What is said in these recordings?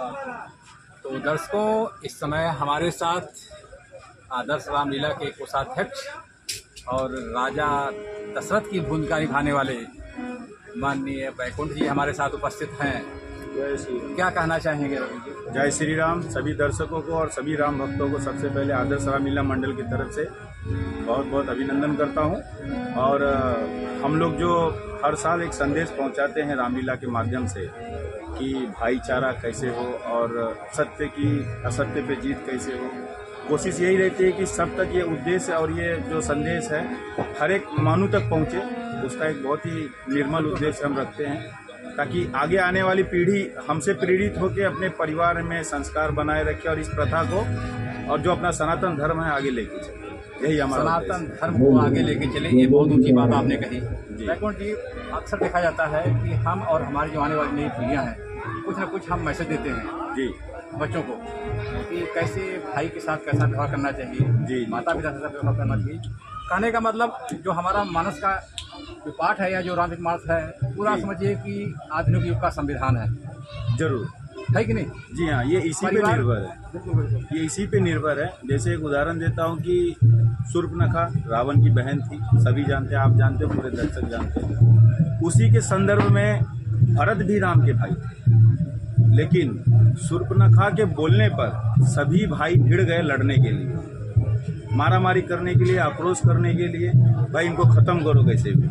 तो दर्शकों, इस समय हमारे साथ आदर्श रामलीला के कोषाध्यक्ष और राजा दशरथ की भूमिका निभाने वाले माननीय बैकुंठ जी हमारे साथ उपस्थित हैं। जय श्री राम। क्या कहना चाहेंगे रवि जी? जय श्री राम। सभी दर्शकों को और सभी राम भक्तों को सबसे पहले आदर्श रामलीला मंडल की तरफ से बहुत बहुत अभिनंदन करता हूं। और हम लोग जो हर साल एक संदेश पहुंचाते हैं रामलीला के माध्यम से कि भाईचारा कैसे हो और सत्य की असत्य पे जीत कैसे हो, कोशिश यही रहती है कि सब तक ये उद्देश्य और ये जो संदेश है हर एक मानव तक पहुंचे। उसका एक बहुत ही निर्मल उद्देश्य हम रखते हैं ताकि आगे आने वाली पीढ़ी हमसे प्रेरित होकर अपने परिवार में संस्कार बनाए रखे और इस प्रथा को और जो अपना सनातन धर्म है आगे लेके चले। यही हमारा सनातन धर्म को आगे लेके चले, ये बहुत ऊंची बात आपने कही। बैकुंठ जी, अक्सर देखा जाता है कि हम और हमारी जो आने वाली नई पीढ़ियाँ हैं कुछ न कुछ हम मैसेज देते हैं जी बच्चों को कि कैसे भाई के साथ कैसा व्यवहार करना चाहिए, जी माता पिता के साथ व्यवहार करना चाहिए। कहने का मतलब जो हमारा मानस का जो पाठ है या जो रामचरित मानस है पूरा समझिए कि आधुनिक युग का संविधान है। जरूर है कि नहीं? जी हाँ, ये इसी पे निर्भर है। बिल्कुल बिल्कुल। ये इसी पे निर्भर है। जैसे एक उदाहरण देता हूँ कि शूर्पणखा रावण की बहन थी, सभी जानते हैं, आप जानते हैं, पूरे दर्शक जानते हैं। उसी के संदर्भ में भरत भी राम के भाई थे, लेकिन शूर्पणखा के बोलने पर सभी भाई भिड़ गए लड़ने के लिए, मारामारी करने के लिए, आक्रोश करने के लिए, भाई इनको खत्म करो कैसे भी।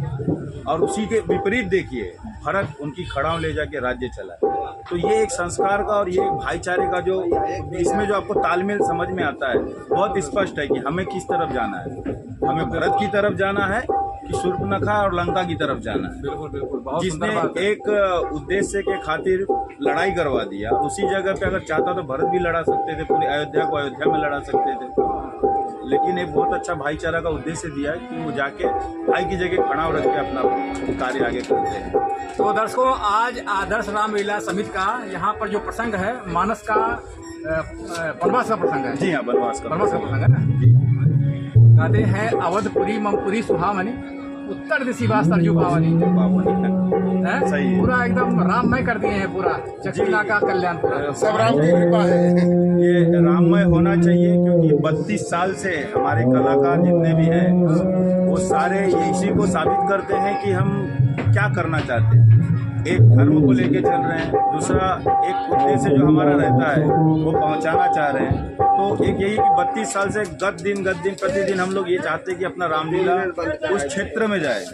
और उसी के विपरीत देखिए भरत उनकी खड़ाव ले जाके राज्य चला। तो ये एक संस्कार का और ये एक भाईचारे का जो इसमें जो आपको तालमेल समझ में आता है बहुत स्पष्ट है कि हमें किस तरफ जाना है। हमें भरत की तरफ जाना है कि शूर्पणखा और लंका की तरफ जाना है। बिल्कुल बिल्कुल, बहुत जिसने सुंदर बात है। एक उद्देश्य के खातिर लड़ाई करवा दिया, उसी जगह पे अगर चाहता तो भरत भी लड़ा सकते थे, पूरी अयोध्या को अयोध्या में लड़ा सकते थे, लेकिन एक बहुत अच्छा भाईचारा का उद्देश्य दिया है कि वो जाके भाई की जगह खड़ाव रख के अपना कार्य आगे करते हैं। तो दर्शकों, आज आदर्श रामलीला समिति का यहाँ पर जो प्रसंग है मानस का वनवास का प्रसंग है। जी हाँ, वनवास का प्रसंग है ना। कहते हैं अवधपुरी ममपुरी सुहामनी, उत्तर दिशि वास तरजू पावनी। हैं? सही है। पूरा एकदम राममय कर दिए हैं, पूरा चकिला का कल्याण पूरा। सब राम की कृपा है। ये राममय होना चाहिए क्योंकि 32 साल से हमारे कलाकार जितने भी हैं वो सारे इसी को साबित करते हैं कि हम क्या करना चाहते हैं। एक धर्म को लेके चल रहे हैं, दूसरा एक उद्देश्य जो हमारा रहता है वो पहुंचाना चाह रहे हैं। तो एक यही कि 32 साल से गत दिन प्रतिदिन हम लोग ये चाहते हैं कि अपना रामलीला उस क्षेत्र में जाए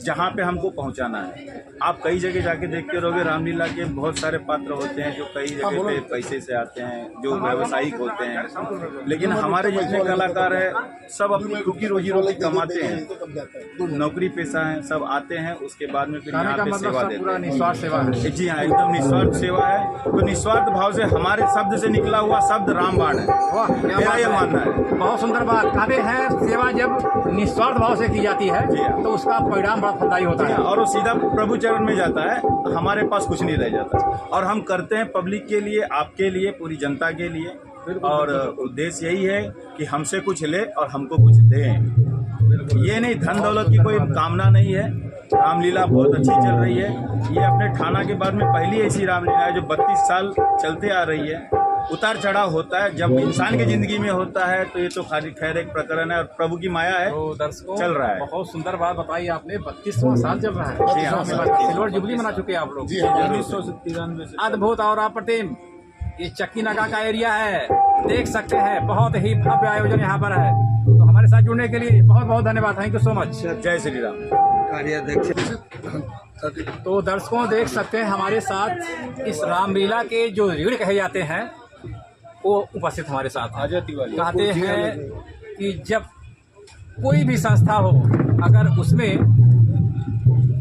जहाँ पे हमको पहुंचाना है। आप कई जगह जाके देखते रहोगे रामलीला के बहुत सारे पात्र होते हैं जो कई जगह पे पैसे से आते हैं, जो व्यावसायिक होते हैं, लेकिन हमारे जितने कलाकार हैं सब अपनी रुकी रोजी रोटी कमाते हैं, नौकरी पेशा है, सब आते हैं, उसके बाद में फिर यहाँ पे सेवा देते हैं। निस्वार्थ सेवा है। जी हाँ, एकदम निस्वार्थ सेवा है। तो निस्वार्थ भाव से हमारे शब्द से निकला हुआ शब्द रामबाण है। वाह, क्या मेरा बात ये है। मानना है। बहुत सुंदर बात। कहते हैं सेवा जब निस्वार्थ भाव से की जाती है जी हाँ। तो उसका परिणाम बड़ा फलदायी होता है। और वो सीधा प्रभु चरण में जाता है, हमारे पास कुछ नहीं रह जाता। और हम करते हैं पब्लिक के लिए, आपके लिए, पूरी जनता के लिए। और उद्देश्य यही है कि हमसे कुछ ले और हमको कुछ दें। ये नहीं, धन दौलत की कोई कामना नहीं है। रामलीला बहुत अच्छी चल रही है। ये अपने ठाणा के बाद में पहली ऐसी रामलीला है जो 32 साल चलते आ रही है। उतार चढ़ाव होता है, जब इंसान की जिंदगी में होता है तो ये तो खाली खैर एक प्रकरण है और प्रभु की माया है। तो दर्शकों, चल रहा है। बहुत सुंदर बात बताई आपने। 32वां साल चल रहा है। जी हाँ, सिल्वर जुबली मना चुके हैं आप लोग। जी हाँ, 1993 से। अद्भुत और अप्रतिम ये चक्की नगा का एरिया है, देख सकते हैं। बहुत ही भव्य आयोजन यहाँ पर है। तो हमारे साथ जुड़ने के लिए बहुत बहुत धन्यवाद। Thank you so much. जय श्री राम। तो दर्शकों, देख सकते हैं हमारे साथ इस रामलीला के जो रीढ़ कहे जाते हैं वो उपस्थित हमारे साथ हैं। कहते हैं कि जब कोई भी संस्था हो, अगर उसमें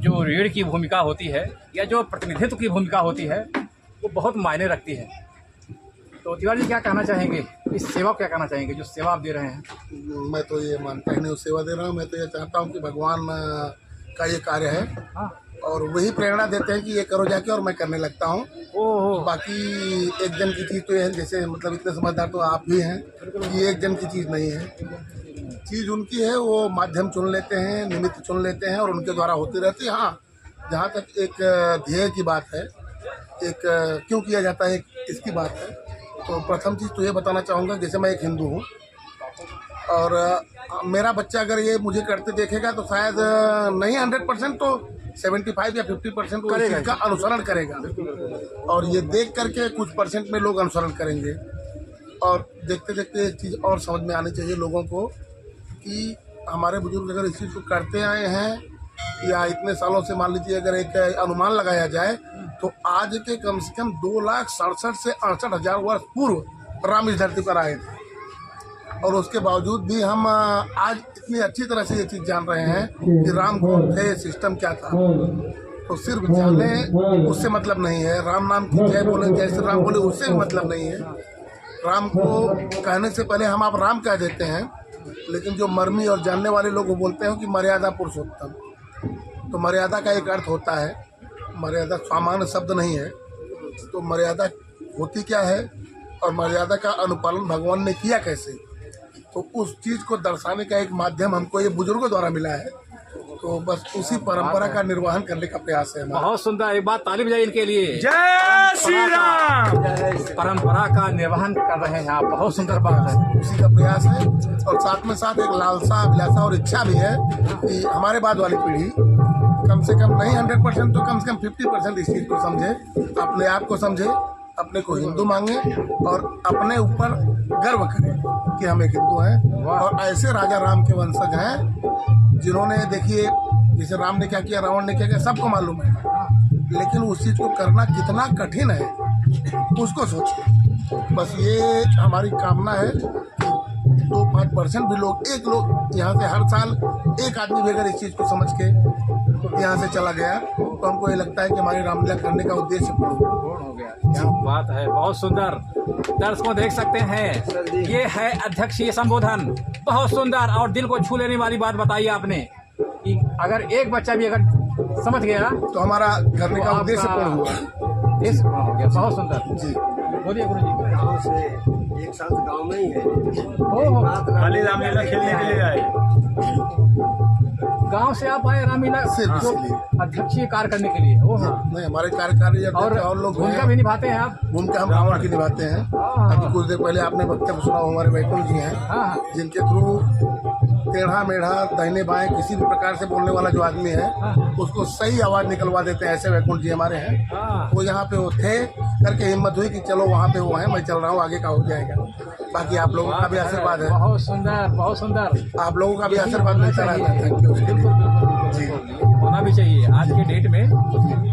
जो रीढ़ की भूमिका होती है या जो प्रतिनिधित्व की भूमिका होती है वो बहुत मायने रखती है। तो तिवारी जी क्या कहना चाहेंगे, इस सेवा को क्या कहना चाहेंगे जो सेवा आप दे रहे हैं? मैं तो ये मानता ही नहीं हूँ सेवा दे रहा हूँ। मैं तो ये चाहता हूँ कि भगवान का ये कार्य है हाँ। और वही प्रेरणा देते हैं कि ये करो जाके, और मैं करने लगता हूँ। ओहो, बाकी एक जन की चीज़ तो ये है, जैसे मतलब इतने समझदार तो आप भी हैं, ये एक जन की चीज़ नहीं है। चीज़ उनकी है, वो माध्यम चुन लेते हैं, निमित्त चुन लेते हैं और उनके द्वारा होती रहती है। हाँ, जहाँ तक एक ध्येय की बात है एक क्यों किया जाता है, इसकी बात है। तो प्रथम चीज़ तो ये बताना चाहूँगा, जैसे मैं एक हिंदू हूँ और मेरा बच्चा अगर ये मुझे करते देखेगा तो शायद नहीं 100% तो 75 या 50% वो इस चीज़ का अनुसरण करेगा, और ये देख करके कुछ परसेंट में लोग अनुसरण करेंगे। और देखते देखते एक चीज़ और समझ में आनी चाहिए लोगों को कि हमारे बुजुर्ग अगर इस चीज़ को करते आए हैं या इतने सालों से, मान लीजिए अगर एक अनुमान लगाया जाए तो आज के कम से कम 2,67,000 से 68,000 वर्ष पूर्व राम इस धरती पर आए थे, और उसके बावजूद भी हम आज इतनी अच्छी तरह से ये चीज़ जान रहे हैं कि राम कौन थे, सिस्टम क्या था। तो सिर्फ जाने उससे मतलब नहीं है, राम नाम की जय बोले, जय श्री राम बोले, उससे भी मतलब नहीं है। राम को कहने से पहले हम आप राम कह देते हैं, लेकिन जो मर्मी और जानने वाले लोग वो बोलते हैं कि मर्यादा पुरुषोत्तम। तो मर्यादा का एक अर्थ होता है, मर्यादा सामान्य शब्द नहीं है। तो मर्यादा होती क्या है और मर्यादा का अनुपालन भगवान ने किया कैसे, तो उस चीज़ को दर्शाने का एक माध्यम हमको ये बुजुर्गों द्वारा मिला है। तो बस उसी परंपरा का निर्वहन करने का प्रयास है हमारा। बहुत सुंदर, एक बात तालीम जाए इनके लिए। जय श्री राम। परंपरा का निर्वहन कर रहे हैं आप, बहुत सुंदर बात है। उसी का प्रयास है, और साथ में साथ एक लालसा, अभिलाषा और इच्छा भी है कि हमारे बाद वाली पीढ़ी कम से कम नहीं 100% तो कम से कम 50% इस चीज़ को समझे, अपने आप को समझे, अपने को हिंदू मांगे और अपने ऊपर गर्व करें कि हम एक हिंदू हैं। और ऐसे राजा राम के वंशज हैं जिन्होंने, देखिए जैसे राम ने क्या किया, रावण ने क्या किया, सबको मालूम है, लेकिन उस चीज़ को करना कितना कठिन है उसको सोचिए। बस ये हमारी कामना है कि 2-5% भी लोग, एक लोग यहाँ से हर साल एक आदमी भी अगर इस चीज़ को समझ के यहाँ से चला गया तो हमको ये लगता है कि हमारी रामलीला करने का उद्देश्य पूर्ण हो गया। क्या बात है, बहुत सुंदर। दर्शकों देख सकते हैं, ये है अध्यक्षीय संबोधन, बहुत सुंदर और दिल को छू लेने वाली बात बताई आपने कि अगर एक बच्चा भी अगर समझ गया तो हमारा करने का उद्देश्य पूर्ण हुआ, उद्देश्य पूर्ण हो गया। बहुत सुंदर जी। बोलिए गुरु जी। गाँव से एक साल से गाँव में ही है, खाली रामलीला खेलने के लिए आए। गांव से आप आए रामलीला सिर्फ जो इसलिए। अध्यक्षीय कार्य करने के लिए। ओह नहीं, हमारे कार्यकारी और लोग भूमिका हैं, भी निभाते हैं आप। भूमिका हम रावण की निभाते हैं। अभी कुछ देर पहले आपने वक्तव्य सुना, हमारे वैकुंठ जी हैं हाँ, जिनके थ्रू टेढ़ा मेढ़ा दाहिने बाएं किसी भी प्रकार से बोलने वाला जो आदमी है उसको सही आवाज़ निकलवा देते हैं, ऐसे वैकुंठ जी हमारे हैं। हाँ। वो यहाँ पे वो थे, करके हिम्मत हुई कि चलो वहाँ पे वो हैं, मैं चल रहा हूँ, आगे का हो जाएगा। बाकी आप लोगों का भी आशीर्वाद है, बहुत सुंदर, बहुत सुंदर। आप लोगों का भी आशीर्वाद मिलता रहता है। Thank you. जी, होना भी चाहिए। आज के डेट में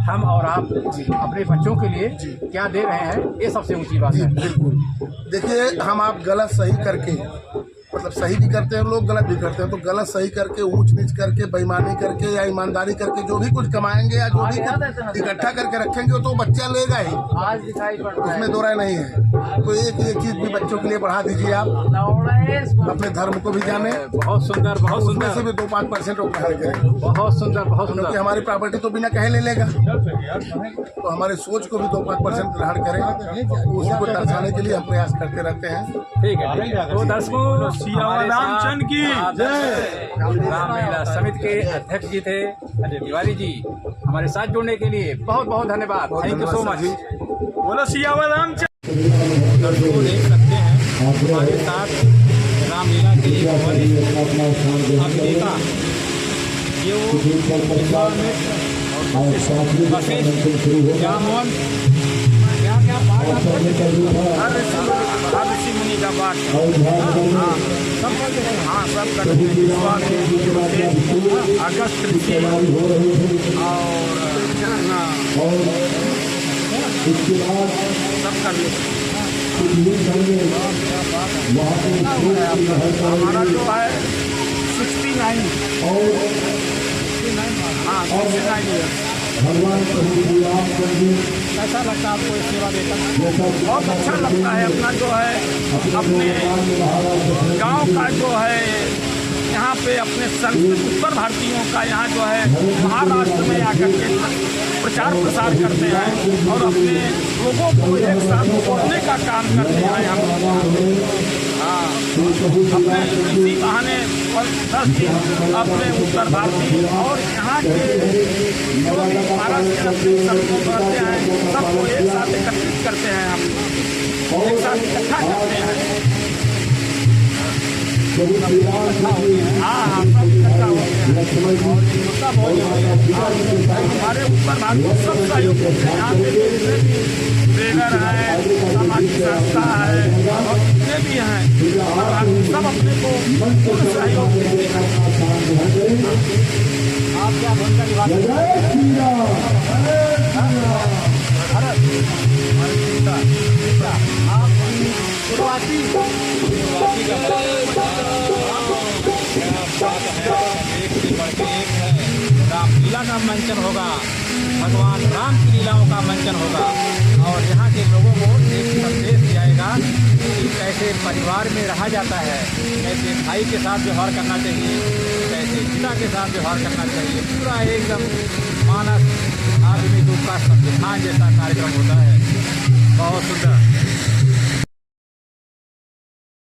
हम और आप अपने बच्चों के लिए क्या दे रहे हैं, ये सबसे ऊंची बात जी है। बिल्कुल। देखिए, हम आप गलत सही करके, मतलब सही भी करते हैं लोग, गलत भी करते हैं, तो गलत सही करके, ऊंच नीच करके, बेईमानी करके या ईमानदारी करके जो भी कुछ कमाएंगे या जो भी कुछ इकट्ठा करके रखेंगे तो बच्चा लेगा ही, आज दिखाई पड़ता है उसमें दो राय नहीं है। तो एक चीज़ भी बच्चों के लिए बढ़ा दीजिए आप, अपने धर्म को भी जाने, बहुत सुंदर, बहुत उसमें सुंदर, से भी 2-5% वो ग्रहण करें, बहुत सुंदर, बहुत क्योंकि सुंदर। हमारी प्रॉपर्टी तो बिना कहे ले लेगा। तो हमारे सोच को भी 2-5% ग्रहण करें, उसी को दर्शाने के लिए हम प्रयास करते रहते हैं। ठीक है, तो दर्शकों सियावर रामचंद्र की जय। रामलीला समिति के अध्यक्ष जी थे अजय तिवारी जी, हमारे साथ जुड़ने के लिए बहुत बहुत धन्यवाद। Thank you so much. बोलो सियावर रामचंद्र। दर्शकों देख सकते हैं हमारे साथ रामलीला के एक वरिष्ठ अभिनेता, ये वो विश्वामित्र और वशिष्ठ, जामवन, क्या क्या पाठ हर ऋषि मुनि का पाठ, सब कर देते हैं। हाँ सब करते हैं। अगस्त ऋषि और सब कर लेते हैं। हमारा जो है 69, हाँ 69 ईयर्स। कैसा लगता है आपको ये सेवा देकर? बहुत अच्छा लगता है। अपना जो है अपने गांव का जो है यहाँ पे अपने संस्कृत उत्तर भारतीयों का यहाँ जो है महाराष्ट्र में आकर के प्रचार प्रसार करते हैं और अपने लोगों को एक साथ जोड़ने का काम करते हैं हम। हाँ अपने इसी बहाने पर अपने उत्तर भारतीय और यहाँ के जो भी भारत के अपने सबको करते हैं, सबको एक साथ एकत्रित करते हैं, हम एक साथ इकट्ठा करते हैं। हाँ हाँ, सब इकट्ठा होते हैं और एकता बहुत जरूरी है। हमारे उत्तर भारत को सब सहयोग देते हैं। यहाँ पे जितने भी ट्रेनर हैं, सामाजिक संस्था है और जितने भी हैं उत्तर भारत सब अपने को पूर्ण सहयोग देते हैं। आप क्या भूमिका निभाते आप शुरुआती रामलीला का मंचन होगा, भगवान राम की लीलाओं का मंचन होगा और यहाँ के लोगों को एक संदेश जाएगा कि कैसे परिवार में रहा जाता है, कैसे भाई के साथ व्यवहार करना चाहिए, कैसे पिता के साथ व्यवहार करना चाहिए। पूरा एकदम मानस आदमी का संविधान जैसा कार्यक्रम होता है। बहुत सुंदर।